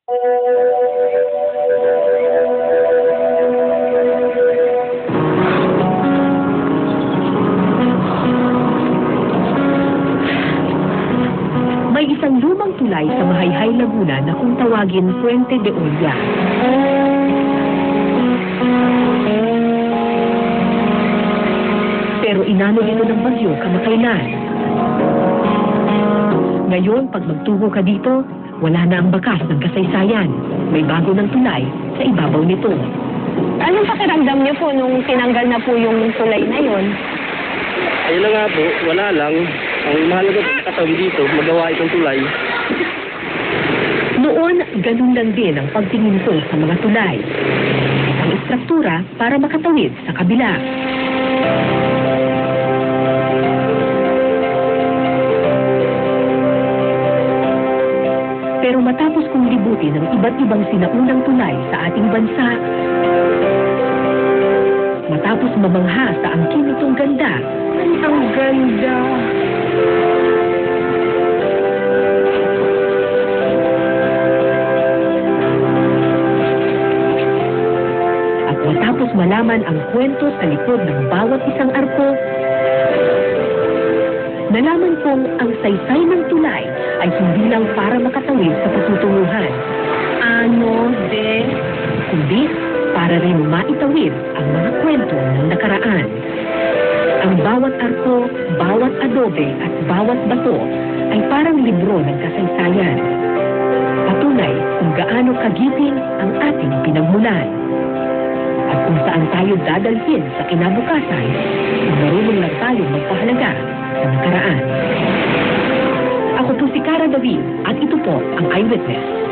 May isang lumang tulay sa Mahayhay, Laguna na kung tawagin Puente de Olla. Pero inano dito ng bagyo kamakailan. Ngayon, pag magtungo ka dito, wala na ang bakas ng kasaysayan. May bago ng tulay sa ibabaw nito. Anong pakiramdam niyo po nung tinanggal na po yung tulay na yon? Ayun na nga po, wala lang. Ang mahalaga po katabi dito, magawa itong tulay. Noon, ganun lang din ang pagtingin ko sa mga tulay. Isang istruktura para makatawid sa kabila. Pero matapos kong libutin ang iba't ibang sinaunang tulay sa ating bansa, matapos mamangha sa angkin nitong ganda, Ang ganda! at matapos malaman ang kwento sa likod ng bawat isang arko, nalaman kong ang saysay ng tulay ay hindi lang para makatawid sa patutunguhan, Ano de? kundi para rin maitawid ang mga kwento ng nakaraan. Ang bawat arko, bawat adobe at bawat bato ay parang libro ng kasaysayan. Patunay kung gaano kagiting ang ating pinagmulan. At kung saan tayo dadalhin sa kinabukasan, kung marunong lang tayo magpahalaga sa nakaraan. Ako po si Cara David at ito po ang Eyewitness.